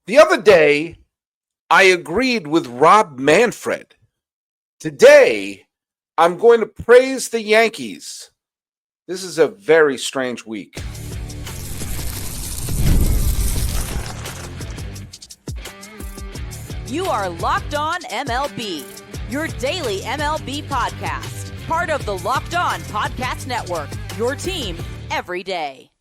The other day, I agreed with Rob Manfred. Today, I'm going to praise the Yankees. This is a very strange week. You are Locked On MLB, your daily MLB podcast. Part of the Locked On Podcast Network, your team every day.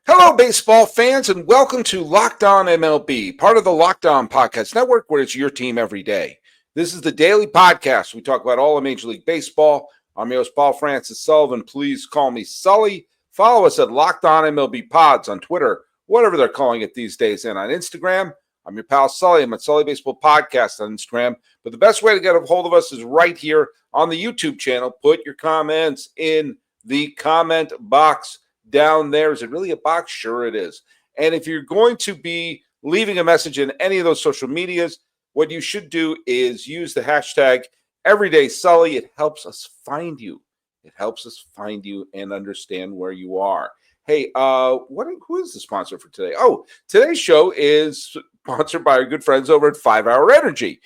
Hello, baseball fans, and welcome to Locked On MLB, part of the Locked On Podcast Network, where it's your team every day. This is the daily podcast. We talk about all of Major League Baseball. I'm your host, Paul Francis Sullivan. Please call me Sully. Follow us at Locked On MLB Pods on Twitter, whatever they're calling it these days, and on Instagram. I'm your pal Sully. I'm at Sully Baseball Podcast on Instagram. But the best way to get a hold of us is right here on the YouTube channel. Put your comments in the comment box down there. Is it really a box? Sure it is. And if you're going to be leaving a message in any of those social medias, what you should do is use the hashtag EverydaySully. It helps us find you. It helps us find you and understand where you are. Hey, who is the sponsor for today? Oh, today's show is sponsored by our good friends over at 5 Hour Energy.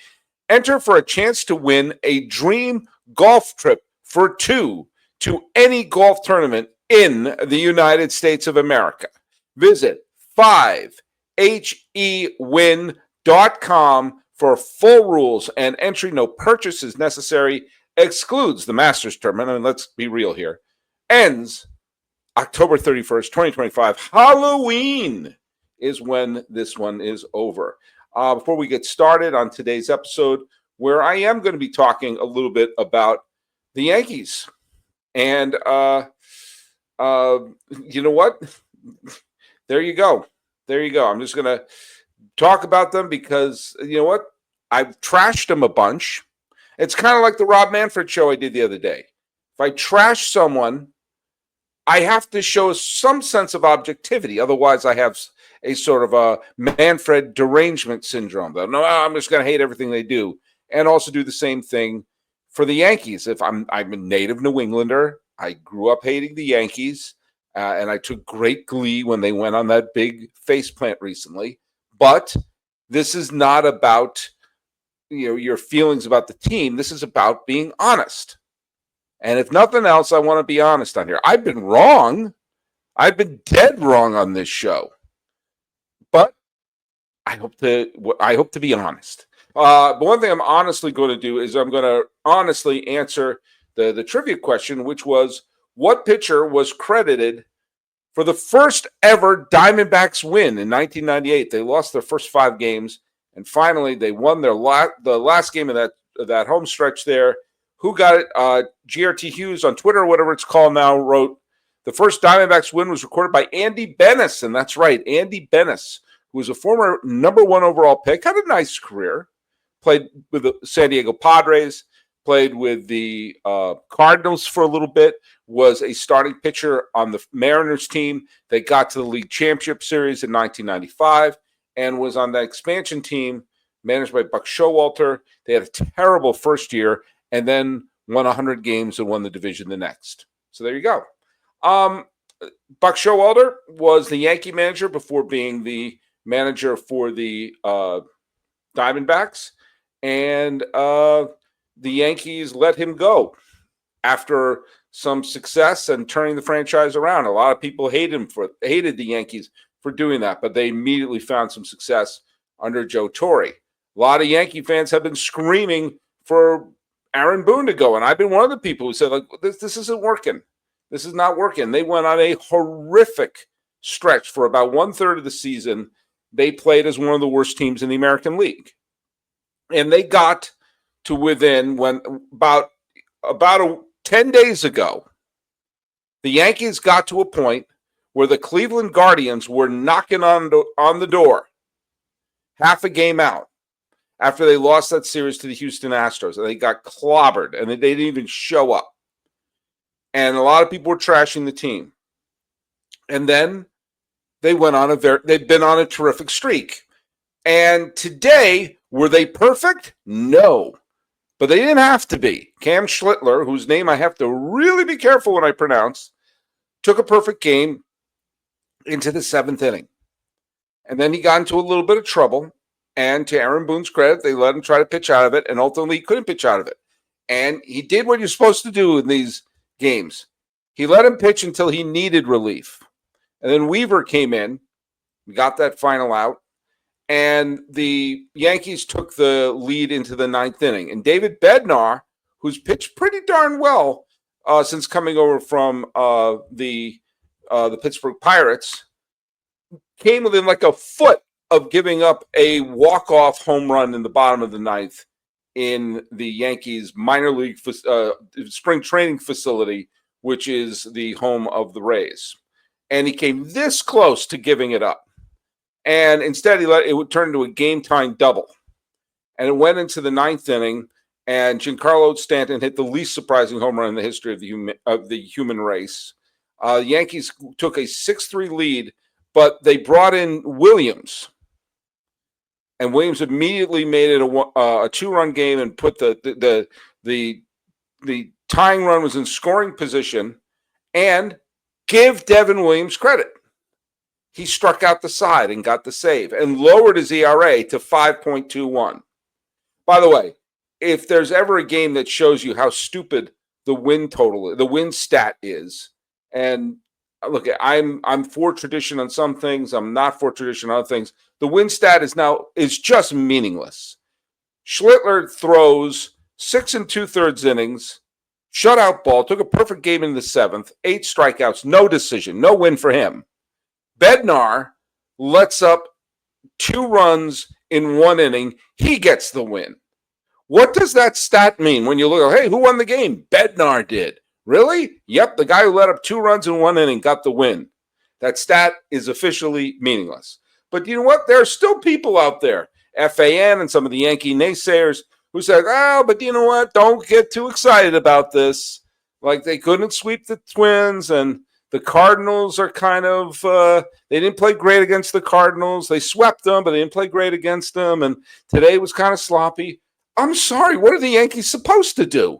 Enter for a chance to win a dream golf trip for two to any golf tournament in the United States of America. Visit 5hewin.com for full rules and entry. No purchase is necessary. Excludes the Masters tournament. And let's be real here. Ends October 31st, 2025. Halloween is when this one is over. Before we get started on today's episode, where I am going to be talking a little bit about the Yankees. And you know what? There you go. I'm just going to talk about them because, you know what? I've trashed them a bunch. It's kind of like the Rob Manfred show I did the other day. If I trash someone, I have to show some sense of objectivity. Otherwise, I have a sort of a Manfred derangement syndrome. No, I'm just going to hate everything they do. And also do the same thing for the Yankees. If I'm a native New Englander, I grew up hating the Yankees, and I took great glee when they went on that big faceplant recently. But this is not about your feelings about the team. This is about being honest. And if nothing else, I want to be honest on here. I've been wrong. I've been dead wrong on this show. But I hope to be honest. But one thing I'm honestly going to do is I'm going to honestly answer the trivia question, which was, what pitcher was credited for the first ever Diamondbacks win in 1998? They lost their first 5 games, and finally they won the last game of that home stretch there. Who got it? GRT Hughes on Twitter, or whatever it's called now, wrote, the first Diamondbacks win was recorded by Andy Bennis, and that's right, Andy Bennis, who was a former number 1 overall pick, had a nice career, played with the San Diego Padres, played with the Cardinals for a little bit, was a starting pitcher on the Mariners team. They got to the League Championship Series in 1995 and was on the expansion team managed by Buck Showalter. They had a terrible first year and then won 100 games and won the division the next. So there you go. Buck Showalter was the Yankee manager before being the manager for the Diamondbacks. And the Yankees let him go after some success and turning the franchise around. A lot of people hated the Yankees for doing that, but they immediately found some success under Joe Torre. A lot of Yankee fans have been screaming for Aaron Boone to go, and I've been one of the people who said, like, this isn't working. This is not working. They went on a horrific stretch for about 1/3 of the season. They played as one of the worst teams in the American League. And they got to within about 10 days ago, the Yankees got to a point where the Cleveland Guardians were knocking on the door, half a game out, after they lost that series to the Houston Astros, and they got clobbered, and they didn't even show up. And a lot of people were trashing the team. And then they went on they've been on a terrific streak. And today, were they perfect? No. But they didn't have to be. Cam Schlitler, whose name I have to really be careful when I pronounce, took a perfect game into the 7th inning. And then he got into a little bit of trouble. And to Aaron Boone's credit, they let him try to pitch out of it. And ultimately, he couldn't pitch out of it. And he did what you're supposed to do in these games. He let him pitch until he needed relief. And then Weaver came in, got that final out. And the Yankees took the lead into the ninth inning. And David Bednar, who's pitched pretty darn well since coming over from the Pittsburgh Pirates, came within like a foot of giving up a walk-off home run in the bottom of the ninth in the Yankees minor league spring training facility, which is the home of the Rays. And he came this close to giving it up. And instead, he let it turn into a game-time double. And it went into the ninth inning, and Giancarlo Stanton hit the least surprising home run in the history of the human race. The Yankees took a 6-3 lead, but they brought in Williams. And Williams immediately made it a 2-run game and put the tying run was in scoring position. And give Devin Williams credit. He struck out the side and got the save and lowered his ERA to 5.21. By the way, if there's ever a game that shows you how stupid the win stat is, and look, I'm for tradition on some things, I'm not for tradition on other things. The win stat is just meaningless. Schlitler throws 6 2/3 innings, shutout ball, took a perfect game in the 7th, 8 strikeouts, no decision, no win for him. Bednar lets up 2 runs in 1 inning. He gets the win. What does that stat mean when you look, hey, who won the game? Bednar did. Really? Yep, the guy who let up 2 runs in 1 inning got the win. That stat is officially meaningless. But you know what? There are still people out there, FAN and some of the Yankee naysayers, who say, oh, but you know what? Don't get too excited about this. Like they couldn't sweep the Twins, and the Cardinals are kind of, they didn't play great against the Cardinals. They swept them, but they didn't play great against them. And today was kind of sloppy. I'm sorry, what are the Yankees supposed to do?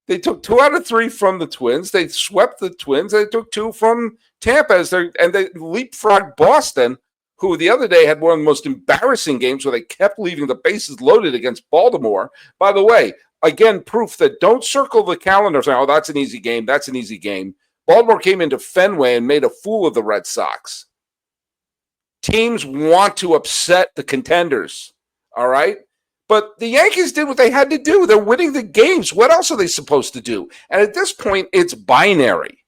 They took 2 out of 3 from the Twins. They swept the Twins. They took 2 from Tampa, and they leapfrogged Boston, who the other day had one of the most embarrassing games where they kept leaving the bases loaded against Baltimore. By the way, again, proof that don't circle the calendar saying, oh, that's an easy game. That's an easy game. Baltimore came into Fenway and made a fool of the Red Sox. Teams want to upset the contenders, all right? But the Yankees did what they had to do. They're winning the games. What else are they supposed to do? And at this point, it's binary.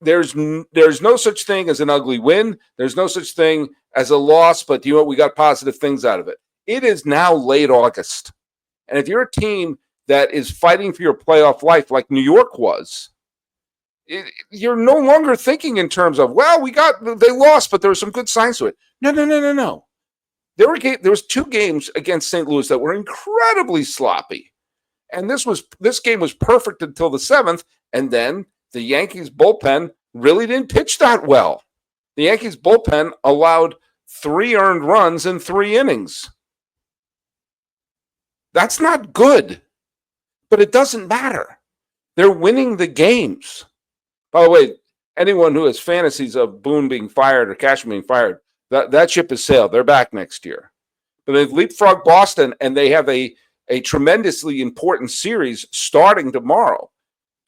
There's no such thing as an ugly win. There's no such thing as a loss, but you know what? We got positive things out of it. It is now late August. And if you're a team that is fighting for your playoff life like New York was, you're no longer thinking in terms of, well, they lost, but there were some good signs to it. No. There was 2 games against St. Louis that were incredibly sloppy. And this game was perfect until the 7th, and then the Yankees bullpen really didn't pitch that well. The Yankees bullpen allowed 3 earned runs in 3 innings. That's not good, but it doesn't matter. They're winning the games. By the way, anyone who has fantasies of Boone being fired or Cashman being fired, that ship has sailed. They're back next year. But they've leapfrogged Boston, and they have a tremendously important series starting tomorrow.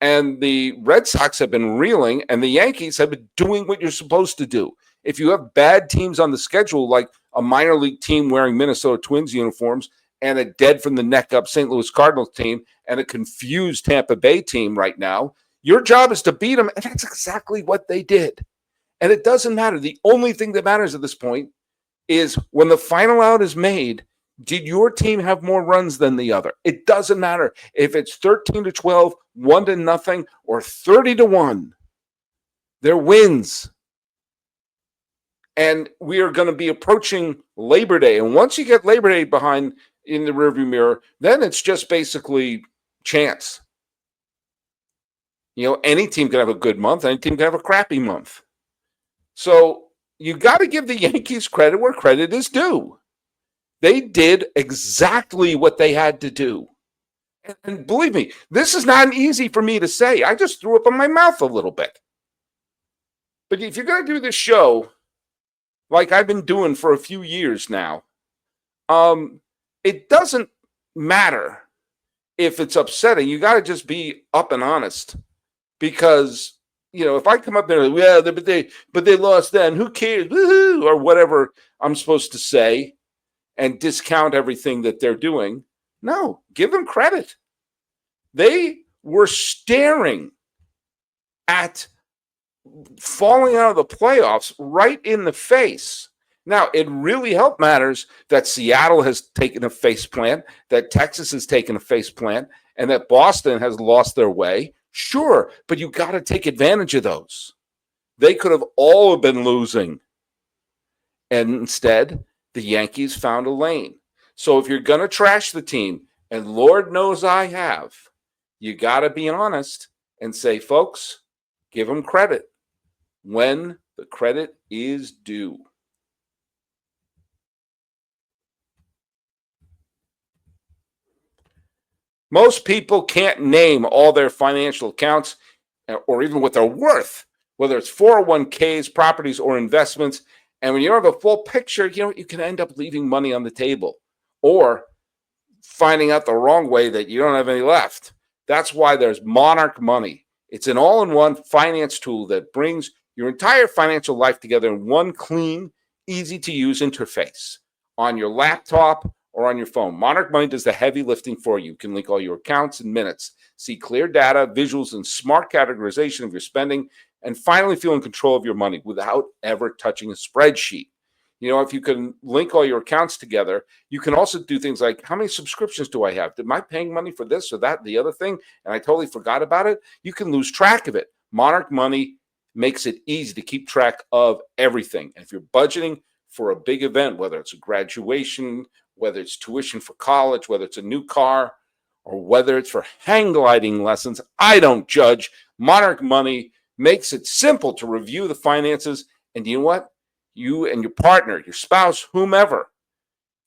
And the Red Sox have been reeling, and the Yankees have been doing what you're supposed to do. If you have bad teams on the schedule, like a minor league team wearing Minnesota Twins uniforms and a dead from the neck up St. Louis Cardinals team and a confused Tampa Bay team right now, your job is to beat them, and that's exactly what they did. And it doesn't matter. The only thing that matters at this point is when the final out is made, did your team have more runs than the other? It doesn't matter if it's 13-12, 1-0, or 30-1. They're wins. And we are going to be approaching Labor Day. And once you get Labor Day behind in the rearview mirror, then it's just basically chance. You know, any team can have a good month. Any team can have a crappy month. So you got to give the Yankees credit where credit is due. They did exactly what they had to do. And believe me, this is not easy for me to say. I just threw up in my mouth a little bit. But if you're going to do this show, like I've been doing for a few years now, it doesn't matter if it's upsetting. You got to just be up and honest, because if I come up there, yeah, but they lost then, who cares, woo-hoo, or whatever I'm supposed to say, and discount everything that they're doing. No, give them credit. They were staring at falling out of the playoffs right in the face. Now, it really help matters that Seattle has taken a face plant, that Texas has taken a face plant, and that Boston has lost their way. Sure, but you got to take advantage of those. They could have all been losing. And instead, the Yankees found a lane. So if you're going to trash the team, and Lord knows I have, you got to be honest and say, folks, give them credit when the credit is due. Most people can't name all their financial accounts or even what they're worth, whether it's 401ks, properties, or investments. And when you don't have a full picture, you can end up leaving money on the table or finding out the wrong way that you don't have any left. That's why there's Monarch Money. It's an all-in-one finance tool that brings your entire financial life together in one clean, easy-to-use interface on your laptop or on your phone. Monarch Money does the heavy lifting for you. You can link all your accounts in minutes, see clear data, visuals, and smart categorization of your spending, and finally feel in control of your money without ever touching a spreadsheet. If you can link all your accounts together, you can also do things like, how many subscriptions do I have? Am I paying money for this or that, the other thing, and I totally forgot about it? You can lose track of it. Monarch Money makes it easy to keep track of everything. And if you're budgeting for a big event, whether it's a graduation, whether it's tuition for college, whether it's a new car, or whether it's for hang gliding lessons, I don't judge. Monarch Money makes it simple to review the finances. And you know what? You and your partner, your spouse, whomever,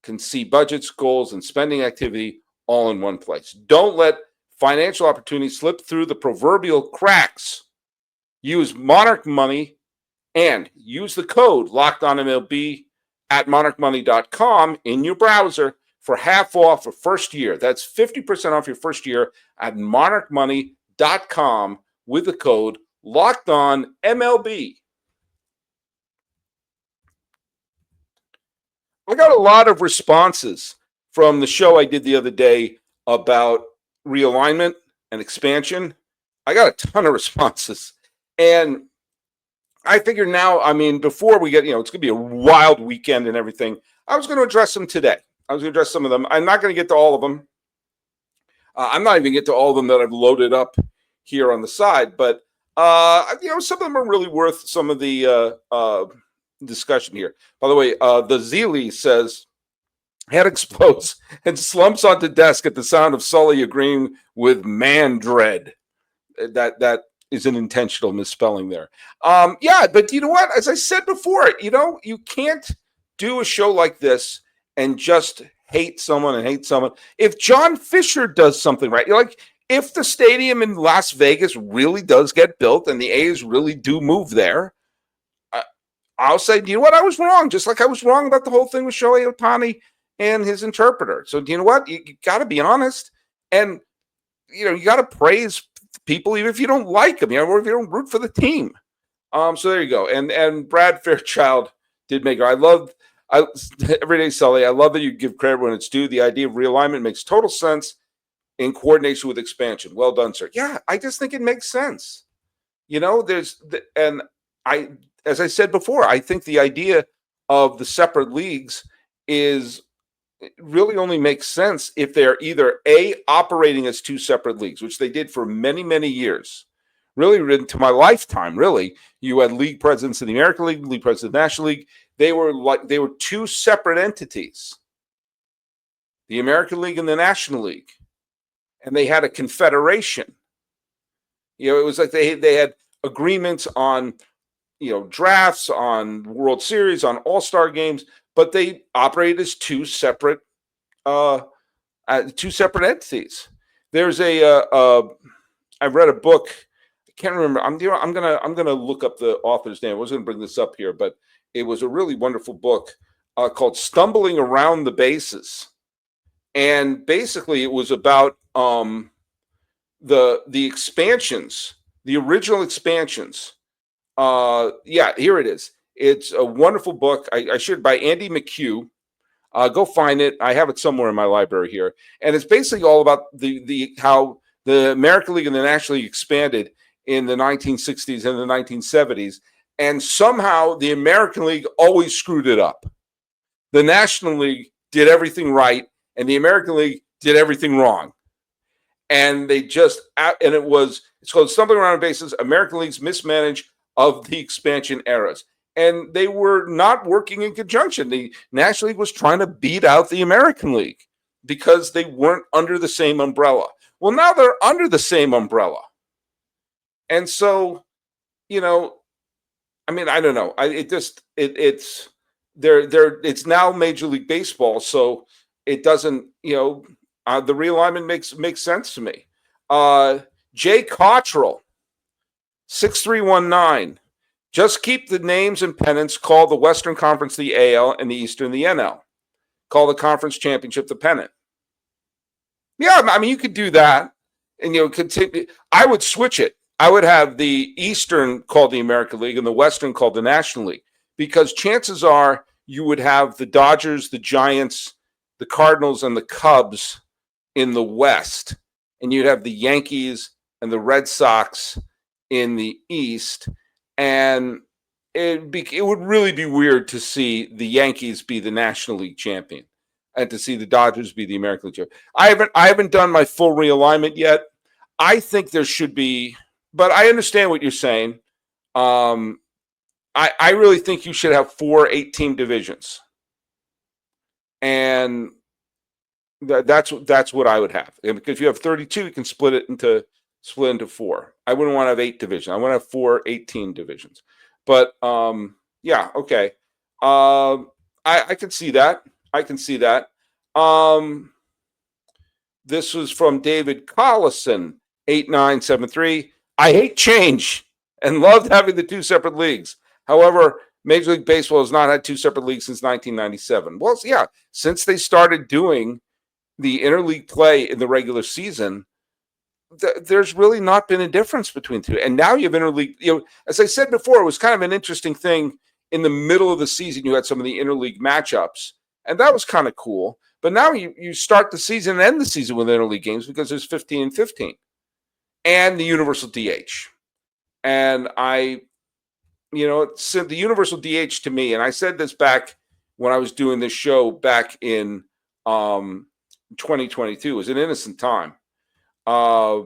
can see budgets, goals, and spending activity all in one place. Don't let financial opportunities slip through the proverbial cracks. Use Monarch Money and use the code LOCKEDONMLB at monarchmoney.com in your browser for half off a first year. That's 50% off your first year at monarchmoney.com with the code LOCKEDONMLB. I got a lot of responses from the show I did the other day about realignment and expansion. I got a ton of responses. And I figure now, before we get, it's going to be a wild weekend and everything, I was going to address them today. I was going to address some of them. I'm not going to get to all of them. I'm not even get to all of them that I've loaded up here on the side. But, some of them are really worth some of the discussion here. By the way, the Zeely says, head explodes and slumps onto desk at the sound of Sully agreeing with man dread. That is an intentional misspelling there. But you know what? As I said before, you can't do a show like this and just hate someone. If John Fisher does something right, if the stadium in Las Vegas really does get built and the A's really do move there, I'll say, you know what? I was wrong, just like I was wrong about the whole thing with Shohei Ohtani and his interpreter. So, you know what? You got to be honest. And, you got to praise people, even if you don't like them, or if you don't root for the team. So there you go. And Brad Fairchild did make her. Everyday Sully, I love that you give credit when it's due. The idea of realignment makes total sense in coordination with expansion. Well done, sir. Yeah, I just think it makes sense. As I said before, I think the idea of the separate leagues really only makes sense if they're either operating as two separate leagues, which they did for many, many years. Really, into my lifetime, really, you had league presidents in the American League, league presidents in the National League. They were two separate entities, the American League and the National League, and they had a confederation. It was like they had agreements on drafts, on World Series, on All-Star games, but they operated as two separate entities. There's I read a book. I can't remember. I'm gonna look up the author's name. I was gonna bring this up here, but it was a really wonderful book called "Stumbling Around the Bases," and basically it was about the expansions, the original expansions. Yeah, here it is. It's a wonderful book. I should by Andy McHugh. Go find it. I have it somewhere in my library here, and it's basically all about the how the American League and the National League expanded in the 1960s and the 1970s, and somehow the American League always screwed it up. The National League did everything right, and the American League did everything wrong. And they just it's called Stumbling Around the Bases: American League's Mismanaged of the Expansion Eras. And they were not working in conjunction. The National League was trying to beat out the American League because they weren't under the same umbrella. Well, now they're under the same umbrella. And so, I mean, I don't know. It's now Major League Baseball, so it doesn't, the realignment makes sense to me. Jay Cottrell, 6319. Just keep the names and pennants. Call the Western Conference the AL and the Eastern the NL. Call the conference championship the pennant. Yeah, I mean, you could do that. And, continue. I would switch it. I would have the Eastern called the American League and the Western called the National League. Because chances are you would have the Dodgers, the Giants, the Cardinals, and the Cubs in the West. And you'd have the Yankees and the Red Sox in the East. And it would really be weird to see the Yankees be the National League champion and to see the Dodgers be the American League champion. I haven't done my full realignment yet. I think there should be, but I understand what you're saying. I really think you should have 4 8-team divisions, and that's what I would have. And because if you have 32, you can split into 4. I wouldn't want to have 8 divisions. I want to have 4 8-team divisions. But yeah, okay. I can see that. This was from David Collison, 8973. I hate change and loved having the 2 separate leagues. However, Major League Baseball has not had 2 separate leagues since 1997. Well, yeah, since they started doing the interleague play in the regular season, there's really not been a difference between 2. And now you have interleague, as I said before, it was kind of an interesting thing. In the middle of the season, you had some of the interleague matchups, and that was kind of cool. But now you start the season and end the season with interleague games because there's 15 and 15 and the universal DH. And the universal DH to me, and I said this back when I was doing this show back in 2022, was an innocent time. I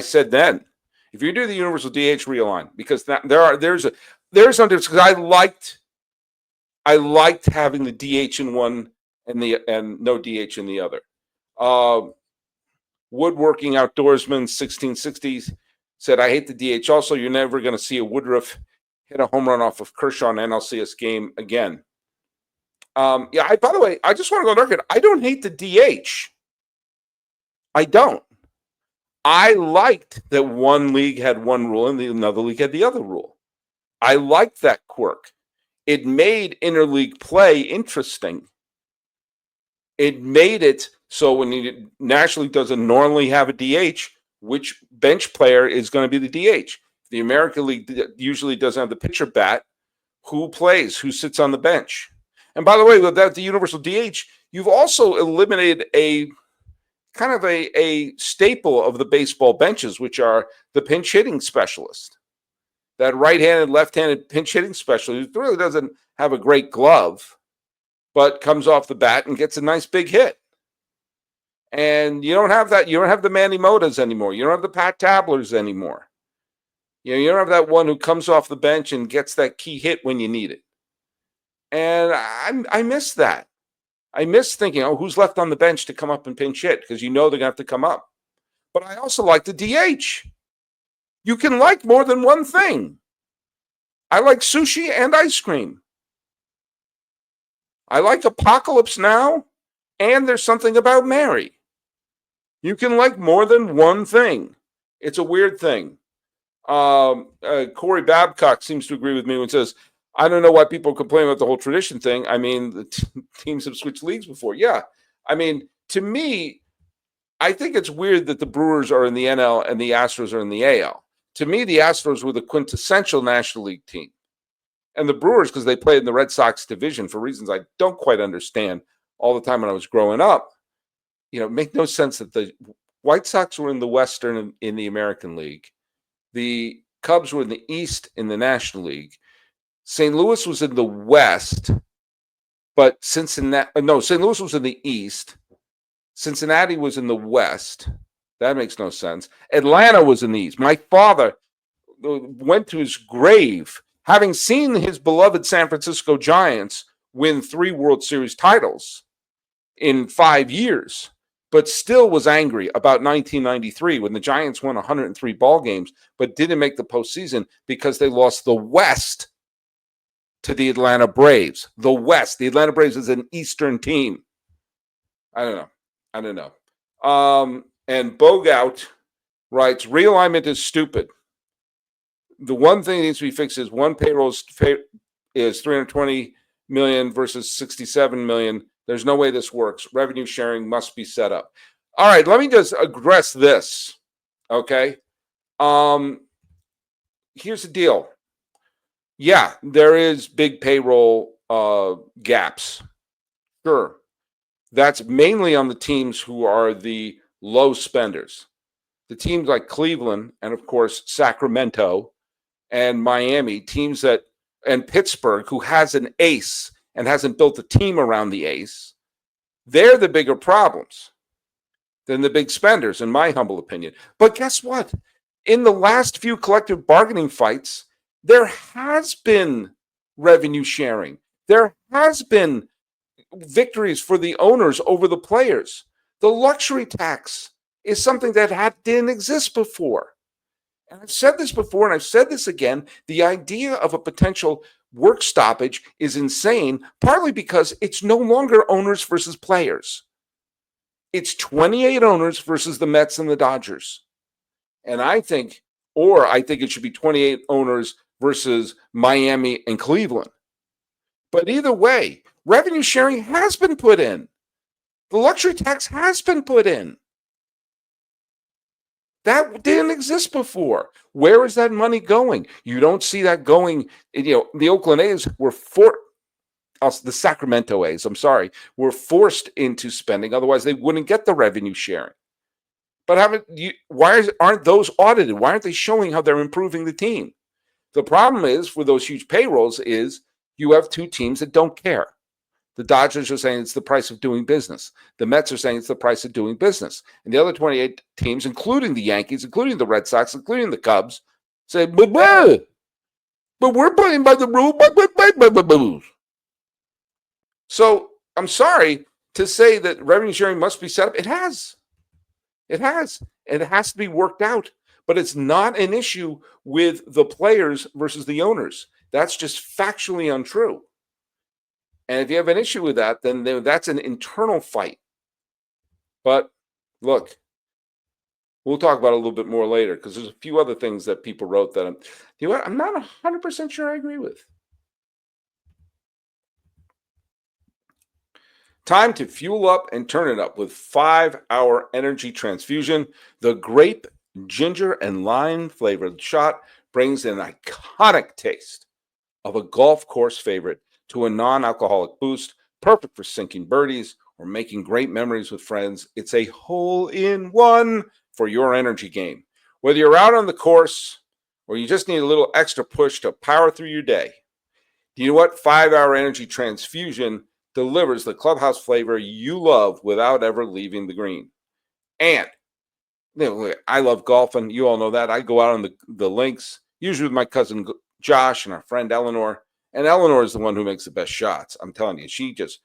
said then, if you do the universal DH realign, because there's something, because I liked having the DH in one and no DH in the other. Woodworking Outdoorsman 1660s said, I hate the DH. Also, you're never going to see a Woodruff hit a home run off of Kershaw in an NLCS game again. By the way, I just want to go on record. I don't hate the DH. I don't. I liked that one league had one rule and another league had the other rule. I liked that quirk. It made interleague play interesting. It made it so when the National League doesn't normally have a DH, which bench player is going to be the DH? The American League usually doesn't have the pitcher bat. Who plays? Who sits on the bench? And by the way, without the universal DH, you've also eliminated a kind of a staple of the baseball benches, which are the pinch hitting specialist. That right-handed, left-handed pinch hitting specialist who really doesn't have a great glove, but comes off the bat and gets a nice big hit. And you don't have that. You don't have the Manny Motas anymore. You don't have the Pat Tablers anymore. You don't have that one who comes off the bench and gets that key hit when you need it. And I miss that. I miss thinking, who's left on the bench to come up and pinch hit? Because they're going to have to come up. But I also like the DH. You can like more than one thing. I like sushi and ice cream. I like Apocalypse Now, and There's Something About Mary. You can like more than one thing. It's a weird thing. Corey Babcock seems to agree with me when he says, I don't know why people complain about the whole tradition thing. I mean, the teams have switched leagues before. Yeah. I mean, to me, I think it's weird that the Brewers are in the NL and the Astros are in the AL. To me, the Astros were the quintessential National League team. And the Brewers, because they played in the Red Sox division for reasons I don't quite understand all the time when I was growing up, it made no sense that the White Sox were in the Western in the American League. The Cubs were in the East in the National League. St. Louis was in the West, but St. Louis was in the East. Cincinnati was in the West. That makes no sense. Atlanta was in the East. My father went to his grave having seen his beloved San Francisco Giants win 3 World Series titles in 5 years, but still was angry about 1993 when the Giants won 103 ball games, but didn't make the postseason because they lost the West to the Atlanta Braves. The West. The Atlanta Braves is an Eastern team. I don't know. And Bogout writes, realignment is stupid. The one thing that needs to be fixed is one payroll is 320 million versus 67 million. There's no way this works. Revenue sharing must be set up. All right, let me just address this. Okay. Here's the deal. Yeah, there is big payroll gaps. Sure. That's mainly on the teams who are the low spenders. The teams like Cleveland and, of course, Sacramento and Miami, teams and Pittsburgh, who has an ace and hasn't built a team around the ace, they're the bigger problems than the big spenders, in my humble opinion. But guess what? In the last few collective bargaining fights, there has been revenue sharing. There has been victories for the owners over the players. The luxury tax is something that didn't exist before. And I've said this before, and I've said this again. The idea of a potential work stoppage is insane, partly because it's no longer owners versus players. It's 28 owners versus the Mets and the Dodgers. And I think it should be 28 owners versus Miami and Cleveland. But either way, revenue sharing has been put in. The luxury tax has been put in. That didn't exist before. Where is that money going? You don't see that going. The Oakland A's the Sacramento A's, were forced into spending. Otherwise, they wouldn't get the revenue sharing. But aren't those audited? Why aren't they showing how they're improving the team? The problem is, for those huge payrolls, is you have two teams that don't care. The Dodgers are saying it's the price of doing business. The Mets are saying it's the price of doing business. And the other 28 teams, including the Yankees, including the Red Sox, including the Cubs, say, but we're playing by the rules. So I'm sorry to say that revenue sharing must be set up. It has. And it has to be worked out. But it's not an issue with the players versus the owners. That's just factually untrue. And if you have an issue with that, then that's an internal fight. But look, we'll talk about it a little bit more later because there's a few other things that people wrote that I'm not 100% sure I agree with. Time to fuel up and turn it up with 5-hour energy transfusion. The grape, ginger, and lime flavored shot brings an iconic taste of a golf course favorite to a non-alcoholic boost, perfect for sinking birdies or making great memories with friends. It's a hole-in-one for your energy game. Whether you're out on the course or you just need a little extra push to power through your day, you know what? 5-hour energy transfusion delivers the clubhouse flavor you love without ever leaving the green. And I love golfing. You all know that. I go out on the links, usually with my cousin Josh and our friend Eleanor. And Eleanor is the one who makes the best shots. I'm telling you, she just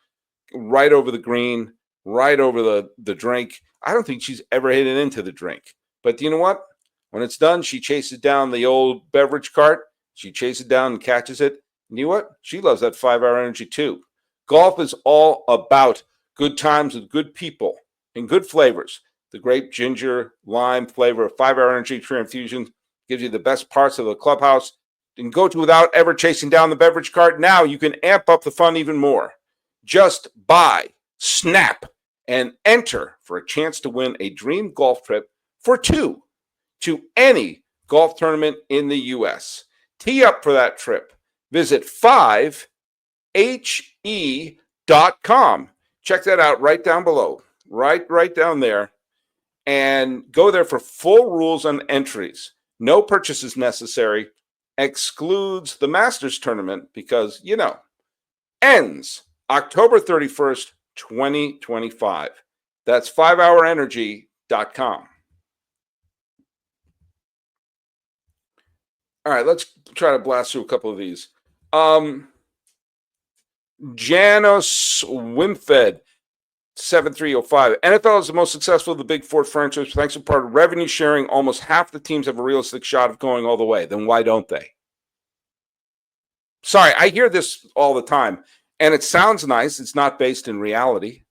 right over the green, right over the drink. I don't think she's ever hit it into the drink. But you know what? When it's done, she chases down the old beverage cart. She chases it down and catches it. And you know what? She loves that 5-hour energy too. Golf is all about good times with good people and good flavors. The grape, ginger, lime flavor of 5-hour energy infusion gives you the best parts of the clubhouse. You can go to without ever chasing down the beverage cart. Now you can amp up the fun even more. Just buy, snap, and enter for a chance to win a dream golf trip for 2 to any golf tournament in the U.S. Tee up for that trip. Visit 5he.com. Check that out right down below, right down there. And go there for full rules on entries. No purchases necessary. Excludes the Masters tournament because, ends October 31st, 2025. That's 5hourenergy.com. All right, let's try to blast through a couple of these. Janos Wimfed, 7305. NFL is the most successful of the big four franchises thanks to part of revenue sharing. Almost half the teams have a realistic shot of going all the way. Then why don't they? Sorry, I hear this all the time, and it sounds nice. It's not based in reality.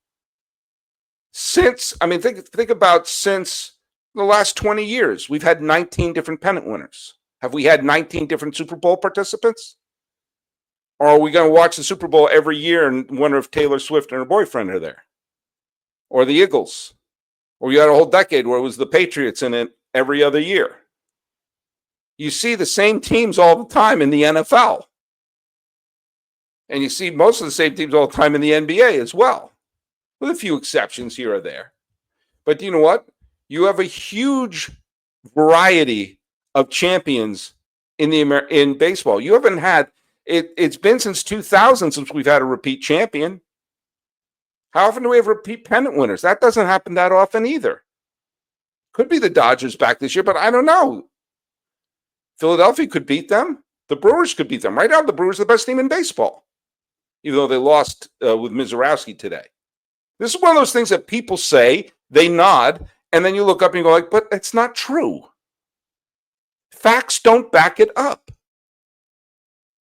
Think about since the last 20 years, we've had 19 different pennant winners. Have we had 19 different Super Bowl participants? Or are we going to watch the Super Bowl every year and wonder if Taylor Swift and her boyfriend are there? Or the Eagles? Or you had a whole decade where it was the Patriots in it every other year. You see the same teams all the time in the NFL. And you see most of the same teams all the time in the NBA as well, with a few exceptions here or there. But you know what? You have a huge variety of champions in baseball. You haven't had it's been since 2000 since we've had a repeat champion. How often do we have repeat pennant winners? That doesn't happen that often either. Could be the Dodgers back this year, but I don't know. Philadelphia could beat them. The Brewers could beat them. Right now, the Brewers are the best team in baseball, even though they lost with Mizorowski today. This is one of those things that people say, they nod, and then you look up and you go like, but it's not true. Facts don't back it up.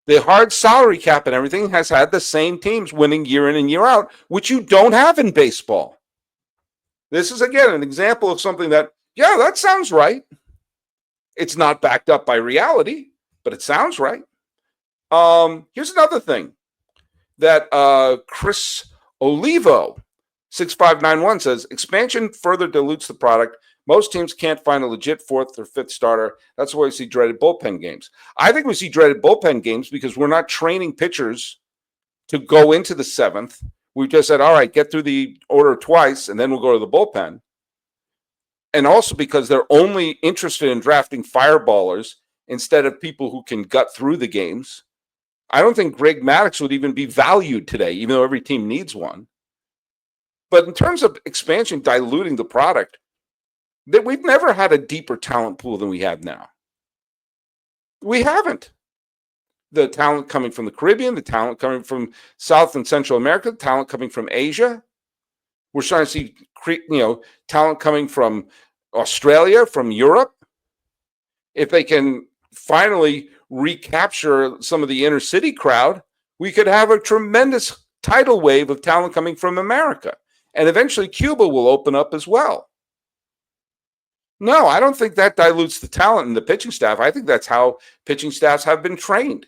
The hard salary cap and everything has had the same teams winning year in and year out, which you don't have in baseball. This is, again, an example of something that, yeah, that sounds right. It's not backed up by reality, but it sounds right. Here's another thing that Chris Olivo, 6591 says, expansion further dilutes the product. Most teams can't find a legit fourth or fifth starter. That's why we see dreaded bullpen games. I think we see dreaded bullpen games because we're not training pitchers to go into the seventh. We just said, all right, get through the order twice, and then we'll go to the bullpen. And also because they're only interested in drafting fireballers instead of people who can gut through the games. I don't think Greg Maddux would even be valued today, even though every team needs one. But in terms of expansion diluting the product, that we've never had a deeper talent pool than we have now. We haven't. The talent coming from the Caribbean, the talent coming from South and Central America, the talent coming from Asia. We're starting to see, talent coming from Australia, from Europe. If they can finally recapture some of the inner city crowd, we could have a tremendous tidal wave of talent coming from America. And eventually Cuba will open up as well. No, I don't think that dilutes the talent in the pitching staff. I think that's how pitching staffs have been trained.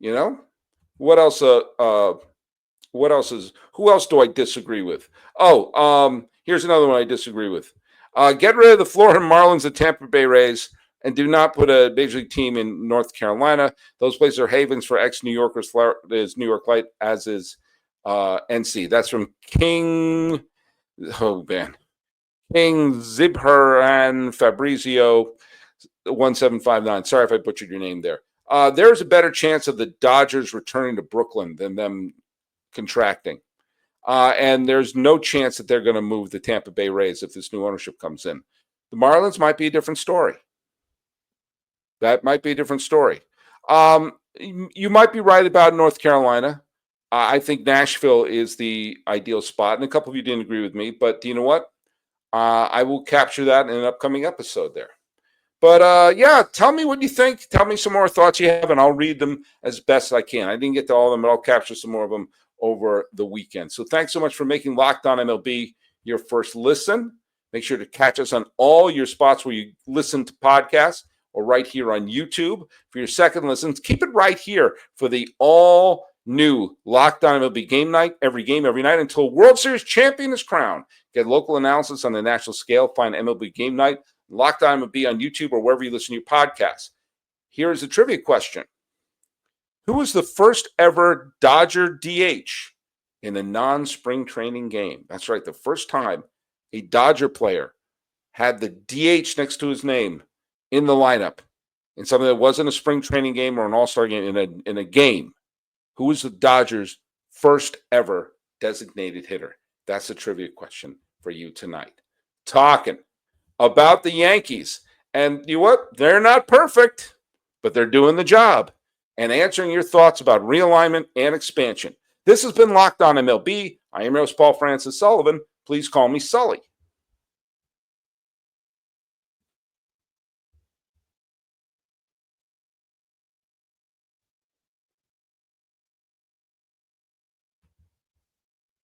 What else? Who else do I disagree with? Here's another one I disagree with. Get rid of the Florida Marlins and Tampa Bay Rays and do not put a major league team in North Carolina. Those places are havens for ex-New Yorkers. Florida is New York Light, as is NC. That's from King Zibher and Fabrizio 1759. Sorry if I butchered your name there. There's a better chance of the Dodgers returning to Brooklyn than them contracting. And there's no chance that they're going to move the Tampa Bay Rays if this new ownership comes in. The Marlins might be a different story. That might be a different story. You might be right about North Carolina. I think Nashville is the ideal spot. And a couple of you didn't agree with me. But do you know what? I will capture that in an upcoming episode there. But, tell me what you think. Tell me some more thoughts you have, and I'll read them as best I can. I didn't get to all of them, but I'll capture some more of them over the weekend. So thanks so much for making Locked On MLB your first listen. Make sure to catch us on all your spots where you listen to podcasts or right here on YouTube. For your second listen, keep it right here for the all-new Locked On MLB Game Night, every game, every night until World Series champion is crowned. Get local analysis on the national scale. Find MLB Game Night, Locked On MLB on YouTube or wherever you listen to your podcasts. Here is a trivia question. Who was the first ever Dodger DH in a non-spring training game? That's right, the first time a Dodger player had the DH next to his name in the lineup in something that wasn't a spring training game or an all-star game, in a game. Who was the Dodgers' first ever designated hitter? That's a trivia question for you tonight. Talking about the Yankees. And you know what? They're not perfect, but they're doing the job. And answering your thoughts about realignment and expansion. This has been Locked On MLB. I am your host, Paul Francis Sullivan. Please call me Sully.